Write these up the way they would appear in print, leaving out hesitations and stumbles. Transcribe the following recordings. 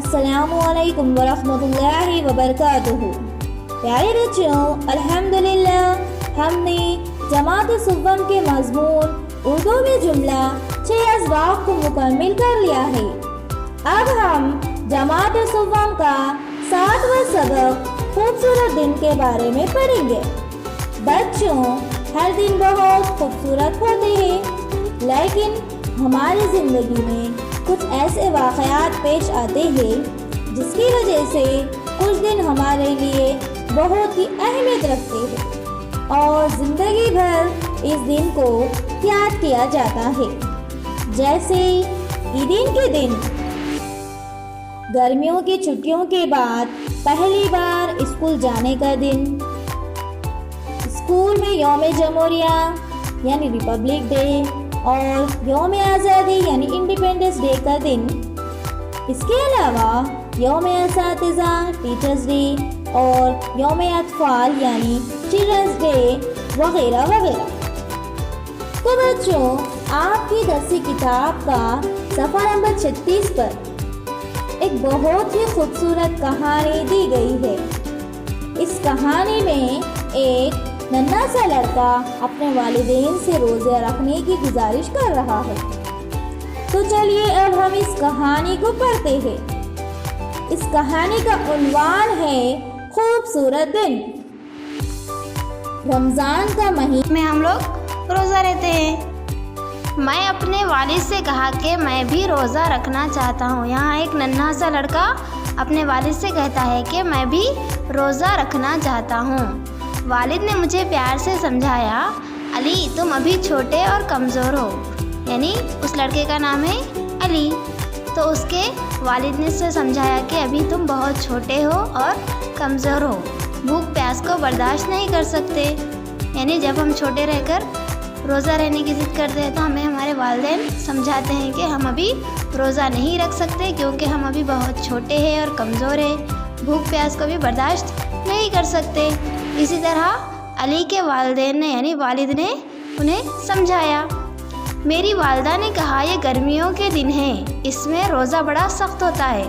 अस्सलामुअलैकुम वरहमतुल्लाहि वबरकातुहू। प्यारे बच्चों, अल्हम्दुलिल्लाह हमने जमात सुव्वम के मज़मून उर्दू में जुमला 6 असबाब को मुकम्मिल कर लिया है। अब हम जमात सुव्वम का 7वां सबक खूबसूरत दिन के बारे में पढ़ेंगे। बच्चों, हर दिन बहुत खूबसूरत होते हैं, लेकिन हमारी ज़िंदगी में कुछ ऐसे वाक़यात पेश आते हैं जिसकी वजह से कुछ दिन हमारे लिए बहुत ही अहमियत रखते हैं और ज़िंदगी भर इस दिन को याद किया जाता है। जैसे ईद के दिन, गर्मियों की छुट्टियों के बाद पहली बार स्कूल जाने का दिन, स्कूल में यौम जमहूरिया यानी रिपब्लिक डे और यौम आज़ादी यानी इंडिपेंडेंस डे का दिन। इसके अलावा यौम असातिज़ा टीचर्स डे और यौम अतफ़ाल यानी चिल्ड्रंस डे वगैरह वगैरह। तो बच्चों, आपकी दरसी किताब का सफ़ा नंबर 36 पर एक बहुत ही खूबसूरत कहानी दी गई है। इस कहानी में एक नन्हा सा लड़का अपने वालिदैन से रोज़े रखने की गुजारिश कर रहा है। तो चलिए अब हम इस कहानी को पढ़ते हैं। इस कहानी का उन्वान है खूबसूरत दिन। रमज़ान का महीने में हम लोग रोज़ा रहते हैं। मैं अपने वालिद से कहा कि मैं भी रोज़ा रखना चाहता हूँ। यहाँ एक नन्हा सा लड़का अपने वालिद से कहता है कि मैं भी रोज़ा रखना चाहता हूँ। वालिद ने मुझे प्यार से समझाया, अली तुम अभी छोटे और कमज़ोर हो। यानी उस लड़के का नाम है अली। तो उसके वालिद ने उसे समझाया कि अभी तुम बहुत छोटे हो और कमज़ोर हो, भूख प्यास को बर्दाश्त नहीं कर सकते। यानी जब हम छोटे रहकर रोज़ा रहने की ज़िद करते हैं तो हमें हमारे वालिदैन समझाते हैं कि हम अभी रोज़ा नहीं रख सकते क्योंकि हम अभी बहुत छोटे हैं और कमज़ोर हैं, भूख प्यास को भी बर्दाश्त नहीं कर सकते। इसी तरह अली के वालिदैन ने यानी वालिद ने उन्हें समझाया। मेरी वालिदा ने कहा यह गर्मियों के दिन हैं, इसमें रोज़ा बड़ा सख्त होता है।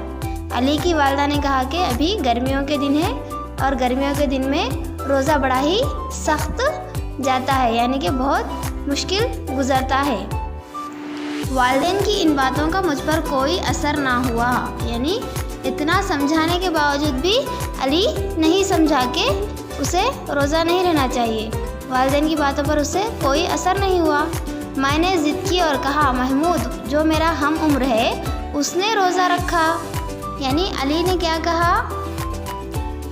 अली की वालिदा ने कहा कि अभी गर्मियों के दिन हैं और गर्मियों के दिन में रोज़ा बड़ा ही सख्त जाता है, यानी कि बहुत मुश्किल गुज़रता है। वालिदैन की इन बातों का मुझ पर कोई असर ना हुआ। यानी इतना समझाने के बावजूद भी अली नहीं समझा के उसे रोज़ा नहीं रहना चाहिए। वालिदैन की बातों पर उसे कोई असर नहीं हुआ। मैंने ज़िद की और कहा, महमूद जो मेरा हम उम्र है उसने रोज़ा रखा। यानी अली ने क्या कहा,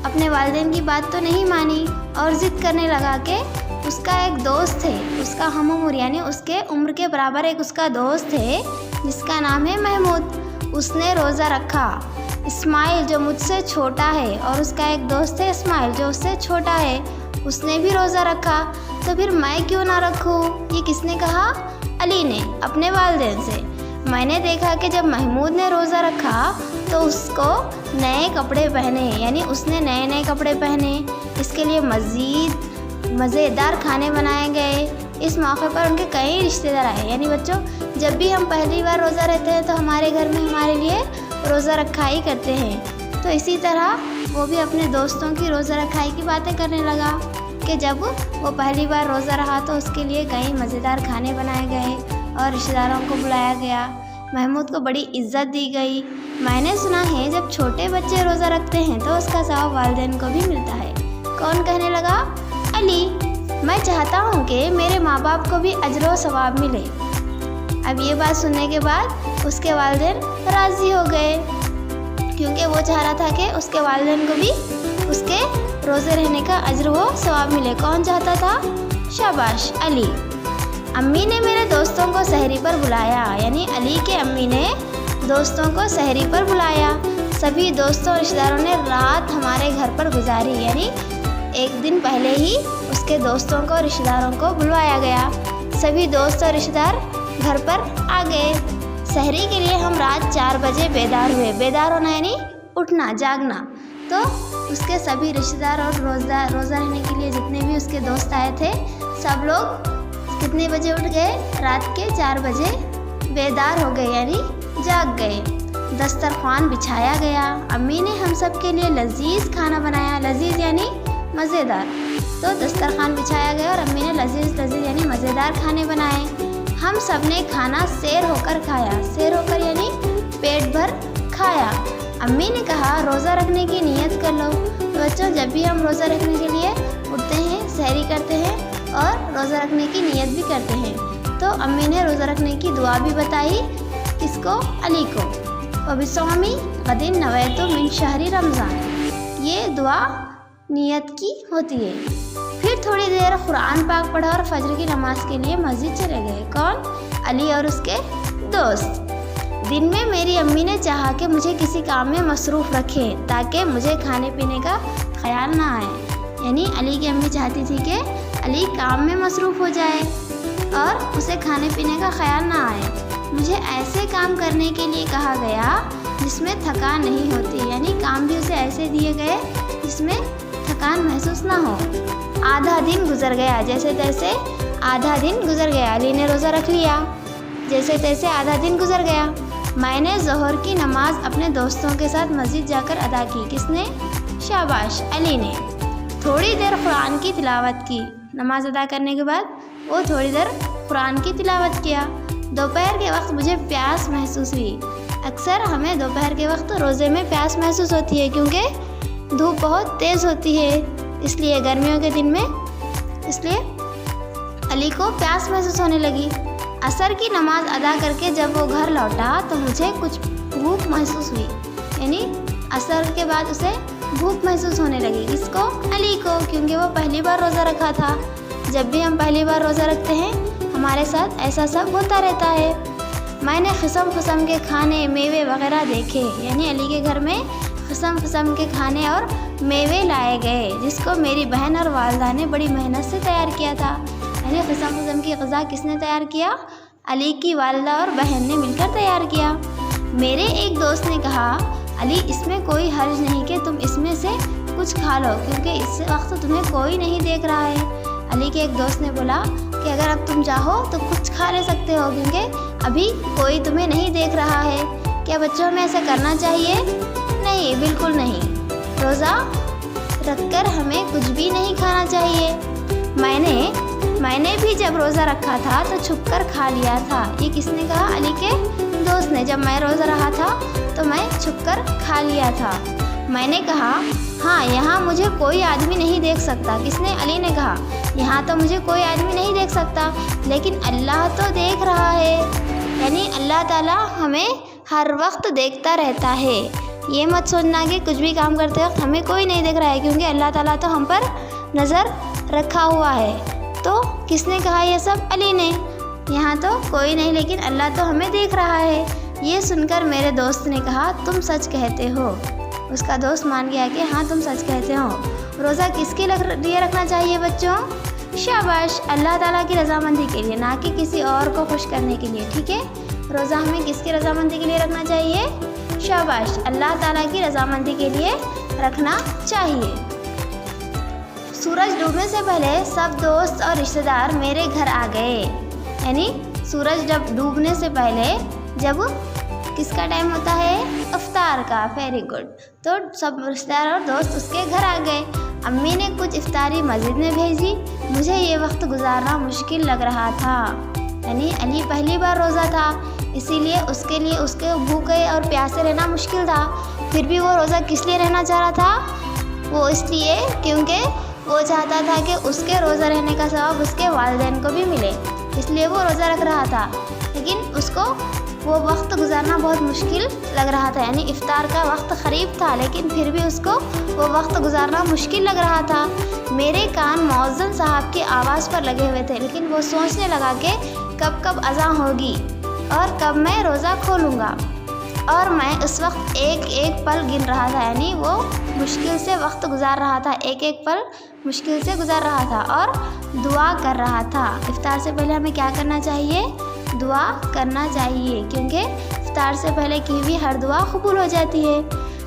अपने वालिदैन की बात तो नहीं मानी और ज़िद करने लगा कि उसका एक दोस्त है, उसका हम उम्र यानी उसके उम्र के बराबर एक उसका दोस्त है जिसका नाम है महमूद, उसने रोज़ा रखा। इस्माइल जो मुझसे छोटा है और उसका एक दोस्त है इस्माइल जो उससे छोटा है, उसने भी रोज़ा रखा। तो फिर मैं क्यों ना रखूँ? ये किसने कहा? अली ने अपने वालिदैन से। मैंने देखा कि जब महमूद ने रोज़ा रखा तो उसको नए कपड़े पहने, यानी उसने नए नए कपड़े पहने। इसके लिए मज़ीद मज़ेदार खाने बनाए गए। इस मौके पर उनके कई रिश्तेदार आए। यानी बच्चों, जब भी हम पहली बार रोज़ा रहते हैं तो हमारे घर में हमारे लिए रोज़ा रखाई करते हैं। तो इसी तरह वो भी अपने दोस्तों की रोज़ा रखाई की बातें करने लगा कि जब वो पहली बार रोज़ा रहा तो उसके लिए कई मज़ेदार खाने बनाए गए और रिश्तेदारों को बुलाया गया। महमूद को बड़ी इज्जत दी गई। मैंने सुना है जब छोटे बच्चे रोज़ा रखते हैं तो उसका सवाब वालिदैन को भी मिलता है। कौन कहने लगा? अली। मैं चाहता हूँ कि मेरे माँ बाप को भी अजर व सवाब मिले। अब ये बात सुनने के बाद उसके वालिदैन राज़ी हो गए क्योंकि वो चाह रहा था कि उसके वालिदैन को भी उसके रोज़े रहने का अजर व सवाब मिले। कौन चाहता था? शाबाश, अली। अम्मी ने मेरे दोस्तों को सहरी पर बुलाया। यानी अली के अम्मी ने दोस्तों को सहरी पर बुलाया। सभी दोस्तों और रिश्तेदारों ने रात हमारे घर पर गुजारी। यानी एक दिन पहले ही उसके दोस्तों को रिश्तेदारों को बुलवाया गया। सभी दोस्त और रिश्तेदार घर पर आ गए। सहरी के लिए हम रात 4 बजे बेदार हुए। बेदार होना यानी उठना, जागना। तो उसके सभी रिश्तेदार और रोज़ा रहने के लिए जितने भी उसके दोस्त आए थे सब लोग कितने बजे उठ गए? रात के 4 बजे बेदार हो गए यानी जाग गए। दस्तरखान बिछाया गया। अम्मी ने हम सब के लिए लजीज खाना बनाया। लजीज यानी मज़ेदार। तो दस्तरखान बिछाया गया और अम्मी ने लजीज यानी मज़ेदार खाने बनाए। हम सब ने खाना सैर होकर खाया। सैर होकर यानी पेट भर खाया। अम्मी ने कहा रोज़ा रखने की नीयत कर लो। तो बच्चों, जब भी हम रोज़ा रखने के लिए उठते हैं, सहरी करते हैं और रोज़ा रखने की नीयत भी करते हैं। तो अम्मी ने रोज़ा रखने की दुआ भी बताई। किसको? अली को। वबिस्सौमी गदिन नवैतु मिन शहरी रमज़ान। ये दुआ नियत की होती है। फिर थोड़ी देर कुरान पाक पढ़ा और फजर की नमाज के लिए मस्जिद चले गए। कौन? अली और उसके दोस्त। दिन में मेरी अम्मी ने चाहा कि मुझे किसी काम में मसरूफ़ रखें ताकि मुझे खाने पीने का ख्याल ना आए। यानी अली की अम्मी चाहती थी कि अली काम में मसरूफ़ हो जाए और उसे खाने पीने का ख्याल ना आए। मुझे ऐसे काम करने के लिए कहा गया जिसमें थकान नहीं होती। यानी काम भी उसे ऐसे दिए गए जिसमें थकान महसूस ना हो। आधा दिन गुजर गया। जैसे तैसे आधा दिन गुजर गया। अली ने रोज़ा रख लिया। जैसे तैसे आधा दिन गुजर गया। मैंने ज़ोहर की नमाज अपने दोस्तों के साथ मस्जिद जाकर अदा की। किसने? शाबाश, अली ने। थोड़ी देर कुरान की तिलावत की। नमाज अदा करने के बाद वो थोड़ी देर कुरान की तिलावत किया। दोपहर के वक्त मुझे प्यास महसूस हुई। अक्सर हमें दोपहर के वक्त रोज़े में प्यास महसूस होती है क्योंकि धूप बहुत तेज़ होती है, इसलिए गर्मियों के दिन में। इसलिए अली को प्यास महसूस होने लगी। असर की नमाज अदा करके जब वो घर लौटा तो मुझे कुछ भूख महसूस हुई। यानी असर के बाद उसे भूख महसूस होने लगी। किसको? अली को, क्योंकि वो पहली बार रोज़ा रखा था। जब भी हम पहली बार रोज़ा रखते हैं हमारे साथ ऐसा सब होता रहता है। मैंने किस्म के खाने, मेवे वगैरह देखे। यानी अली के घर में किस्म के खाने और मेवे लाए गए जिसको मेरी बहन और वालदा ने बड़ी मेहनत से तैयार किया था। यानी किस्म की ग़िज़ा किसने तैयार किया? अली की वालदा और बहन ने मिलकर तैयार किया। मेरे एक दोस्त ने कहा, अली इसमें कोई हर्ज नहीं कि तुम इसमें से कुछ खा लो क्योंकि इस वक्त तुम्हें कोई नहीं देख रहा है। अली के एक दोस्त ने बोला कि अगर अब तुम चाहो तो कुछ खा ले सकते हो क्योंकि अभी कोई तुम्हें नहीं देख रहा है। क्या बच्चों हमें ऐसा करना चाहिए? नहीं, बिल्कुल नहीं। रोज़ा रखकर हमें कुछ भी नहीं खाना चाहिए। मैंने भी जब रोज़ा रखा था तो छुप कर खा लिया था। ये किसने कहा? अली के दोस्त ने। जब मैं रोज़ा रहा था तो मैं छुप कर खा लिया था। मैंने कहा, हाँ यहाँ मुझे कोई आदमी नहीं देख सकता। किसने? अली ने कहा, यहाँ तो मुझे कोई आदमी नहीं देख सकता लेकिन अल्लाह तो देख रहा है। यानी अल्लाह ताला हमें हर वक्त देखता रहता है। ये मत सोचना कि कुछ भी काम करते वक्त हमें कोई नहीं देख रहा है क्योंकि अल्लाह ताला तो हम पर नज़र रखा हुआ है। तो किसने कहा ये सब? अली ने। यहाँ तो कोई नहीं लेकिन अल्लाह तो हमें देख रहा है। ये सुनकर मेरे दोस्त ने कहा, तुम सच कहते हो। उसका दोस्त मान गया कि हाँ तुम सच कहते हो। रोज़ा किसके लिए रखना चाहिए बच्चों? शाबाश, अल्लाह ताला की रज़ामंदी के लिए, ना कि किसी और को खुश करने के लिए। ठीक है, रोज़ा हमें किसकी रज़ामंदी के लिए रखना चाहिए? शाबाश, अल्लाह ताला की रज़ामंदी के लिए रखना चाहिए। सूरज डूबने से पहले सब दोस्त और रिश्तेदार मेरे घर आ गए। यानी सूरज जब डूबने से पहले, जब किसका टाइम होता है? इफ्तार का। Very good. तो सब रिश्तेदार और दोस्त उसके घर आ गए। अम्मी ने कुछ इफ्तारी मस्जिद में भेजी। मुझे ये वक्त गुजारना मुश्किल लग रहा था। यानी अली पहली बार रोज़ा था, इसीलिए उसके भूखे और प्यासे रहना मुश्किल था। फिर भी वो रोज़ा किस लिए रहना चाह रहा था? वो इसलिए क्योंकि वो चाहता था कि उसके रोज़ा रहने का सवाब उसके वालिदैन को भी मिले, इसलिए वो रोज़ा रख रहा था। लेकिन उसको वो वक्त गुजारना बहुत मुश्किल लग रहा था। यानी इफ्तार का वक्त करीब था लेकिन फिर भी उसको वो वक्त गुजारना मुश्किल लग रहा था। मेरे कान मौज़िन साहब की आवाज़ पर लगे हुए थे लेकिन वो सोचने लगा कि कब अज़ान होगी और कब मैं रोज़ा खोलूँगा। और मैं उस वक्त एक एक पल गिन रहा था। यानी वो मुश्किल से वक्त गुजार रहा था, एक एक पल मुश्किल से गुजार रहा था और दुआ कर रहा था। इफ्तार से पहले हमें क्या करना चाहिए? दुआ करना चाहिए, क्योंकि इफ्तार से पहले की हुई हर दुआ कबूल हो जाती है।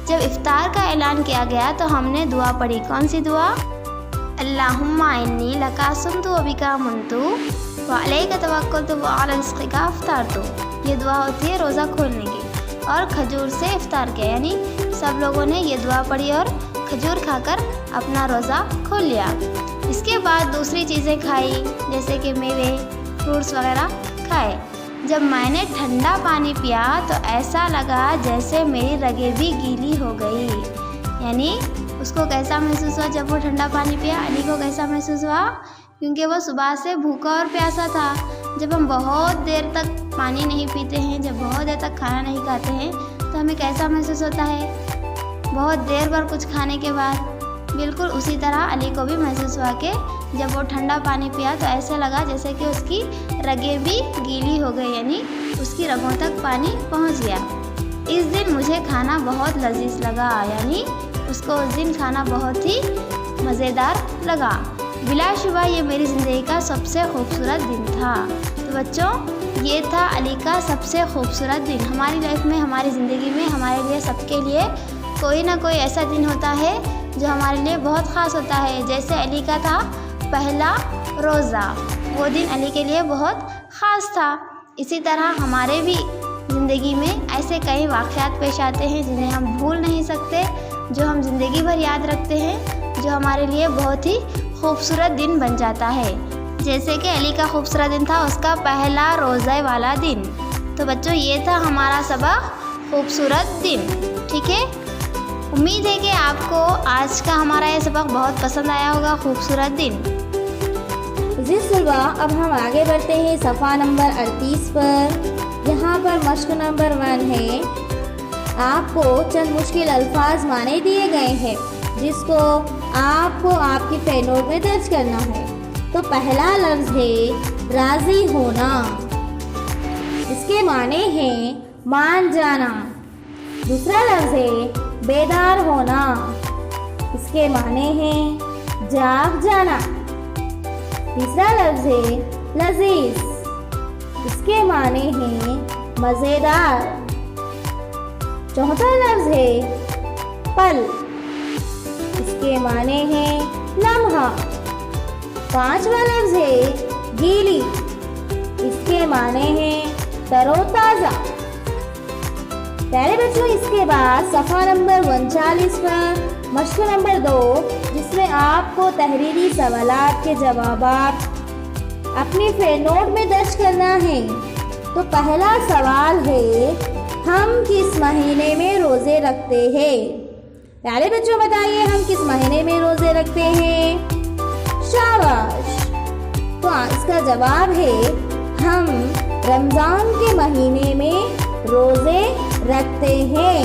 जब इफ्तार का ऐलान किया गया तो हमने दुआ पढ़ी। कौन सी दुआ? अल्लाहुम्मा इन्नी लका सुम्तु व बिका मुन्तु व अलैका तवक्कलतु व अला रिज़्क़िका अफ़्तरतु। ये दुआ होती है रोज़ा खोलने की। और खजूर से इफ्तार किया, यानी सब लोगों ने ये दुआ पढ़ी और खजूर खाकर अपना रोज़ा खोल लिया। इसके बाद दूसरी चीज़ें खाई, जैसे कि मेवे, फ्रूट्स वगैरह खाए। जब मैंने ठंडा पानी पिया तो ऐसा लगा जैसे मेरी रगें भी गीली हो गई। यानी उसको कैसा महसूस हुआ जब वो ठंडा पानी पिया? अली को कैसा महसूस हुआ? क्योंकि वो सुबह से भूखा और प्यासा था। जब हम बहुत देर तक पानी नहीं पीते हैं, जब बहुत देर तक खाना नहीं खाते हैं, तो हमें कैसा महसूस होता है? बहुत देर पर कुछ खाने के बाद। बिल्कुल उसी तरह अली को भी महसूस हुआ कि जब वो ठंडा पानी पिया तो ऐसा लगा जैसे कि उसकी रगें भी गीली हो गई, यानी उसकी रगों तक पानी पहुंच गया। इस दिन मुझे खाना बहुत लजीज लगा, यानी उसको उस दिन खाना बहुत ही मज़ेदार लगा। बिलाशुबा ये मेरी ज़िंदगी का सबसे खूबसूरत दिन था। तो बच्चों, ये था अली का सबसे खूबसूरत दिन। हमारी लाइफ में, हमारी ज़िंदगी में, हमारे लिए, सबके लिए कोई ना कोई ऐसा दिन होता है जो हमारे लिए बहुत ख़ास होता है। जैसे अली का था पहला रोज़ा, वो दिन अली के लिए बहुत ख़ास था। इसी तरह हमारे भी ज़िंदगी में ऐसे कई वाक़यात पेश आते हैं जिन्हें हम भूल नहीं सकते, जो हम ज़िंदगी भर याद रखते हैं, जो हमारे लिए बहुत ही खूबसूरत दिन बन जाता है। जैसे कि अली का खूबसूरत दिन था उसका पहला रोज़े वाला दिन। तो बच्चों, ये था हमारा सबक खूबसूरत दिन। ठीक है, उम्मीद है कि आपको आज का हमारा ये सबक बहुत पसंद आया होगा, खूबसूरत दिन। जी सुलवा, अब हम आगे बढ़ते हैं सफ़ा नंबर 38 पर। यहाँ पर मश्क नंबर 1 है। आपको चंद मुश्किल अल्फाज माने दिए गए हैं जिसको आपको आपकी पेन नोट में दर्ज करना है। तो पहला लफ्ज़ है राज़ी होना। इसके माने हैं मान जाना। दूसरा लफ्ज़ है बेदार होना। इसके माने हैं जाग जाना। तीसरा लफ्ज़ है लजीज। इसके माने हैं मज़ेदार। चौथा लफ्ज़ है पल। इसके माने हैं लम्हा। पांचवा लफ्ज़ है गीली। इसके माने हैं तरोताज़ा। प्यारे बच्चों, इसके बाद सफ़ा नंबर 39 पर मश्क नंबर 2, जिसमें आपको तहरीरी सवालात के जवाबात अपनी पेन नोट में दर्ज करना है। तो पहला सवाल है, हम किस महीने में रोज़े रखते हैं? प्यारे बच्चों, बताइए हम किस महीने में रोज़े रखते हैं? शाबाश। तो इसका जवाब है हम रमज़ान के महीने में रोज़े रखते हैं।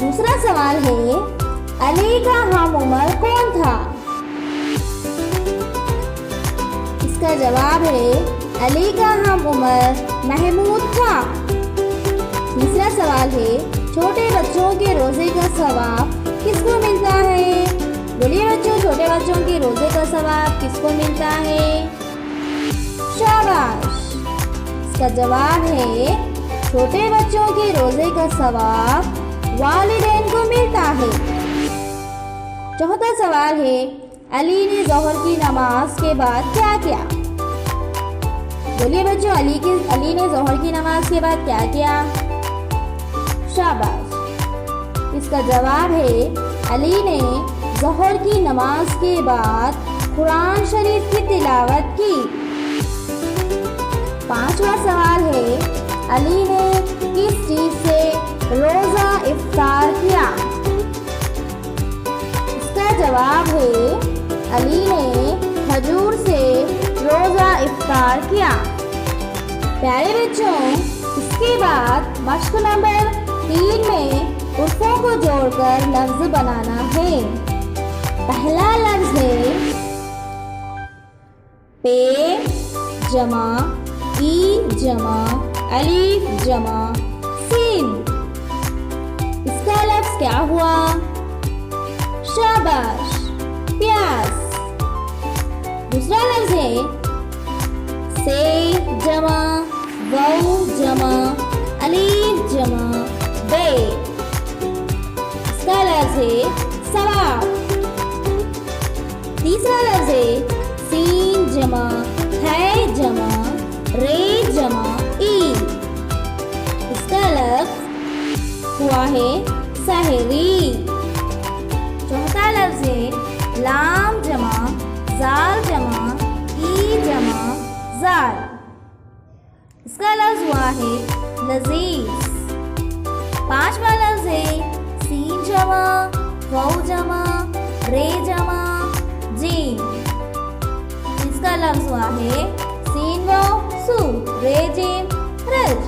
दूसरा सवाल है, अली का हम उम्र कौन था? इसका जवाब है अली का हम उम्र महमूद था। तीसरा सवाल है, छोटे बच्चों के रोज़े का सवाब किसको मिलता है? बोलिए बच्चों, छोटे बच्चों के रोज़े का सवाब किसको मिलता है? शाबाश। इसका जवाब है छोटे बच्चों के रोज़े का सवाब वालिदैन को मिलता है। चौथा सवाल है, अली ने ज़ोहर की नमाज के बाद क्या किया? बोलिए बच्चों, अली ने ज़ोहर की नमाज के बाद क्या किया? शाबाश। इसका जवाब है अली ने ज़ोहर की नमाज के बाद कुरान शरीफ की तिलावत की। पांचवा सवाल है, अली ने किस चीज़ से रोज़ा इफ्तार किया? इसका जवाब है अली ने खजूर से रोज़ा इफ्तार किया। प्यारे बच्चों, इसके बाद मश्क नंबर 3 में उर्फ़ों को जोड़कर लफ्ज़ बनाना है। पहला लफ्ज़ है पे जमा ई जमा अलीफ जमा सीन। इसका लफ्ज़ क्या हुआ? शाबाश, प्यास। दूसरा लफ्ज़ है से जमा वाउ जमा अलीफ जमा बे। इसका लफ्ज़ है सवाब। तीसरा लफ्ज़ है सीन जमा है जमा रे जमा ई। इसका लफ्ज हुआ है सहेली। चौथा लफ्ज है लाम जमा जाल जमा ई जमा जाल। इसका लफ्ज हुआ है लजीज। पांचवा लफ्ज है सीन जमा वाउ जमा रे जमा जीम। इसका लफ्ज हुआ है सीन वाउ सू रे जीम रज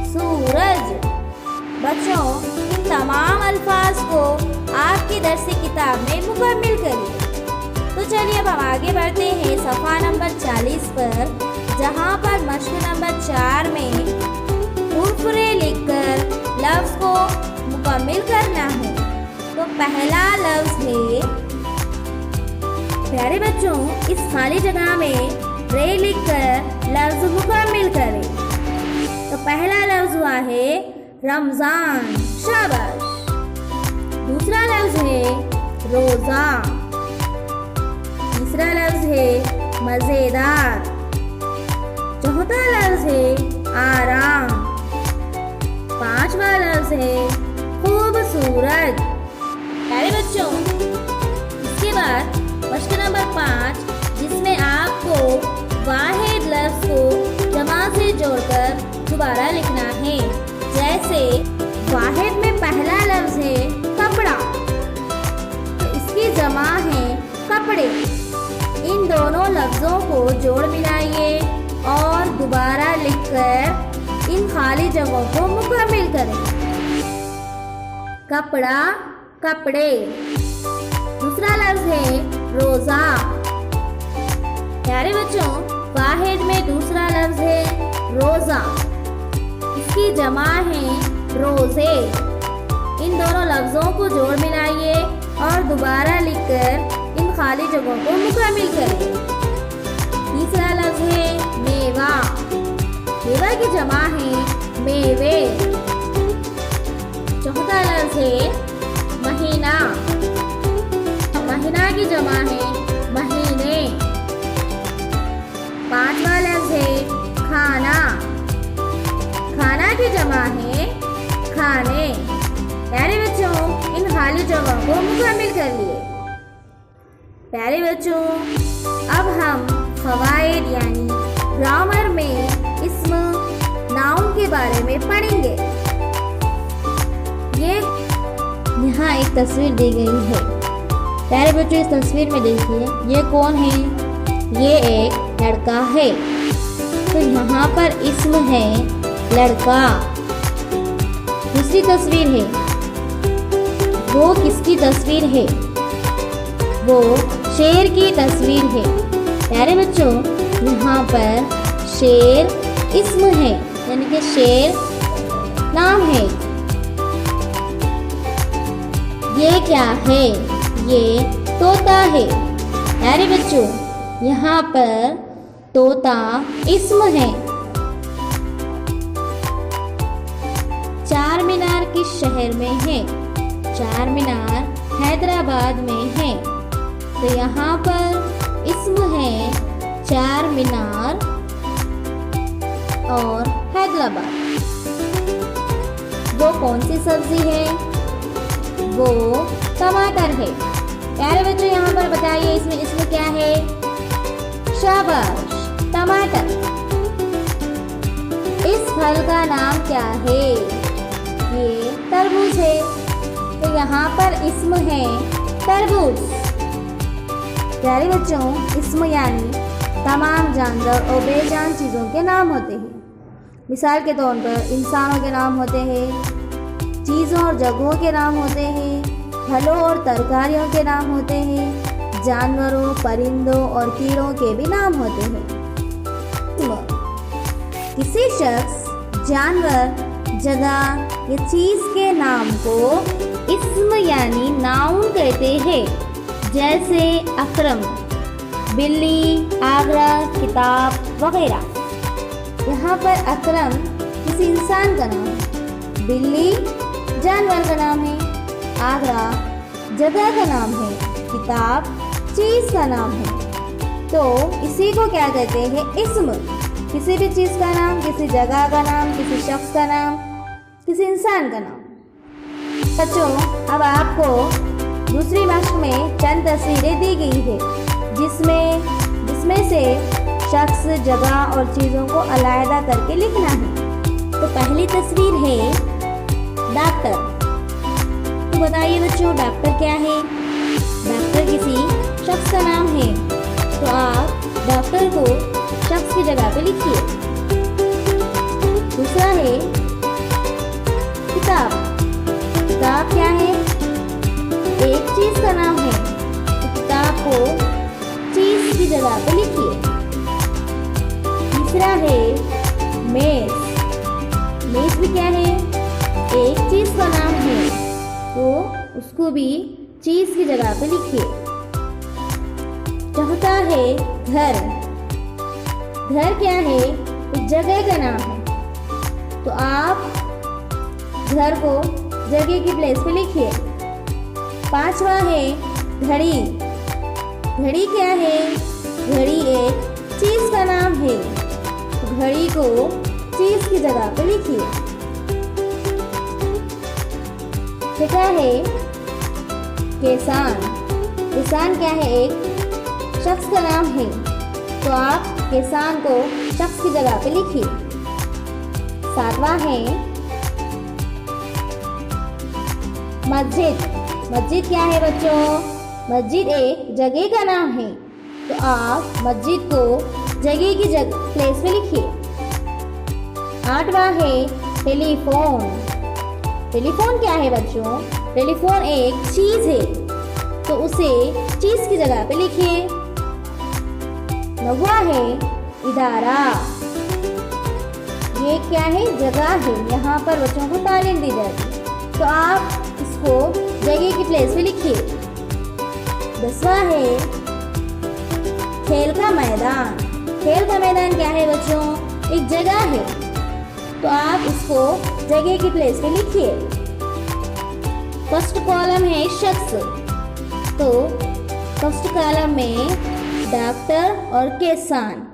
सूरज। बच्चों, इन तमाम अल्फाज को आपकी दरसी किताब में मुकम्मिल करिए। तो चलिए अब हम आगे बढ़ते हैं सफ़ा नंबर 40 पर, जहाँ पर मश्क नंबर 4 में हुर्फ-रे लिखकर लफ्ज़ को मुकम्मिल करना है। तो पहला लफ्ज़ है, प्यारे बच्चों, इस खाली जगह में रे लिखकर लफ्ज़ मुकम्मिल करें। तो पहला लफ्ज़ हुआ है रमज़ान, शाबाश। दूसरा लफ्ज़ है रोज़ा। तीसरा लफ्ज़ है मज़ेदार। चौथा लफ्ज़ है आराम। पांचवा लफ्ज़ है खूबसूरत। प्यारे बच्चों, इसके बाद मश्क नंबर 5, जिसमें आपको वाहिद लफ्ज़ को जमा से जोड़कर दोबारा लिखना है। जैसे वाहिद में पहला लफ्ज़ है कपड़ा, तो इसकी जमा है कपड़े। इन दोनों लफ्ज़ों को जोड़ मिलाइए और दोबारा लिखकर इन खाली जगहों को मुकम्मिल करें। कपड़ा कपड़े। दूसरा लफ्ज़ है रोज़ा। प्यारे बच्चों, वाहिद में दूसरा लफ्ज़ है रोज़ा, इसकी जमा है रोज़े। इन दोनों लफ्ज़ों को जोड़ मिलाइए और दोबारा लिखकर इन खाली जगहों को मुकम्मिल करें। तीसरा लफ्ज़ है मेवा। मेवा की जमा है मेवे। चौथा लफ्ज़ है महीना। महीना की जमा है महीने। पांचवा लफ्ज़ है खाना। खाना की जमा है खाने। प्यारे बच्चों, इन खाली जगहों को मुकम्मिल कर लिए। प्यारे बच्चों, अब हम फ़वाइद यानी ग्रामर में इस्म नाउन के बारे में पढ़ेंगे। यहाँ एक तस्वीर दी गई है। प्यारे बच्चों, इस तस्वीर में देखिए, ये कौन है? ये एक लड़का है। तो यहाँ पर इस्म है लड़का। दूसरी तस्वीर है, वो किसकी तस्वीर है? वो शेर की तस्वीर है। प्यारे बच्चों, यहाँ पर शेर इस्म है, यानी कि शेर नाम है। ये क्या है? ये तोता है। प्यारे बच्चों, यहाँ पर तोता इस्म है। चार मीनार किस शहर में है? चार मीनार हैदराबाद में है। तो यहाँ पर इस्म है चार मीनार और हैदराबाद। वो कौन सी सब्जी है? वो टमाटर है। प्यारे बच्चों, यहाँ पर बताइए इसमें क्या है? शाबाश, टमाटर। इस फल का नाम क्या है? ये तरबूज है। तो यहाँ पर इस्म है तरबूज। प्यारे बच्चों, इस्म यानी तमाम जानवर और बेजान चीज़ों के नाम होते हैं। मिसाल के तौर पर इंसानों के नाम होते हैं, चीज़ों और जगहों के नाम होते हैं, फलों और तरकारियों के नाम होते हैं, जानवरों, परिंदों और कीड़ों के भी नाम होते हैं। किसी शख्स, जानवर, जगह या चीज़ के नाम को इस्म यानी नाउन कहते हैं। जैसे अकरम, बिल्ली, आगरा, किताब वगैरह। यहाँ पर अकरम किसी इंसान का नाम है, बिल्ली जानवर का नाम है, आगरा जगह का नाम है, किताब चीज़ का नाम है। तो इसी को क्या कहते हैं? इस्म। किसी भी चीज़ का नाम, किसी जगह का नाम, किसी शख्स का नाम। किसी इंसान का नाम। बच्चों, अब आपको दूसरी मश्क में चंद तस्वीरें दी गई है जिसमें से शख्स, जगह और चीज़ों को अलग करके लिखना है। तो पहली तस्वीर है डॉक्टर। तो बताइए बच्चों, डॉक्टर क्या है? डॉक्टर किसी शख्स का नाम है, तो आप डॉक्टर को शख्स की जगह पे लिखिए। दूसरा है किताब। किताब क्या है? एक चीज़ का नाम है, तो किताब को चीज़ की जगह पे लिखिए। तीसरा है मेज़। मेज़ भी क्या है? एक चीज़ का नाम है, तो उसको भी चीज़ की जगह पे लिखिए। चौथा है घर। घर क्या है? एक जगह का नाम है, तो आप घर को जगह की प्लेस पे लिखिए। पांचवा है घड़ी। घड़ी क्या है? घड़ी एक चीज़ का नाम है, तो घड़ी को चीज़ की जगह पे लिखिए। छठा है किसान। किसान क्या है? एक शख्स का नाम है, तो आप किसान को शख्स की जगह पे लिखिए। सातवां है मस्जिद। मस्जिद क्या है बच्चों? मस्जिद एक जगह का नाम है, तो आप मस्जिद को जगह की प्लेस पे लिखिए। आठवां है टेलीफोन। टेलीफोन क्या है बच्चों? टेलीफोन एक चीज़ है, तो उसे चीज़ की जगह पे लिखिए। नौवां है इदारा। ये क्या है? जगह है, यहाँ पर बच्चों को तालीम दी जाती है, तो आप इसको जगह की प्लेस पे लिखिए। 10वां है खेल का मैदान। खेल का मैदान क्या है बच्चों? एक जगह है, तो आप इसको जगह की प्लेस पे लिखिए। फर्स्ट कॉलम है शख्स, तो फर्स्ट कॉलम में डॉक्टर और किसान।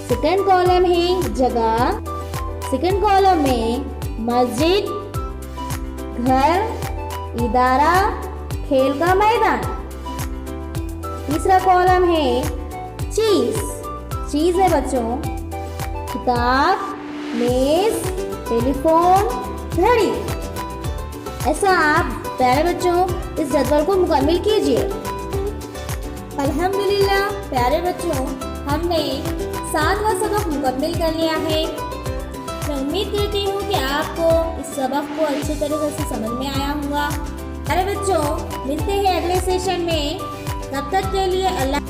सेकंड कॉलम है जगह। सेकंड कॉलम में मस्जिद, घर, इदारा, खेल का मैदान। तीसरा कॉलम है चीज़। चीज़ है बच्चों किताब, मेज़, टेलीफोन, घड़ी। ऐसा आप प्यारे बच्चों इस जदवल को मुकम्मल कीजिए। अल्हम्दुलिल्लाह प्यारे बच्चों, हमने 7वां सबक मुकम्मल कर लिया है। मैं उम्मीद करती हूँ कि आपको इस सबक को अच्छी तरीके से समझ में आया होगा। प्यारे बच्चों, मिलते हैं अगले सेशन में। तब तक के लिए अल्लाह।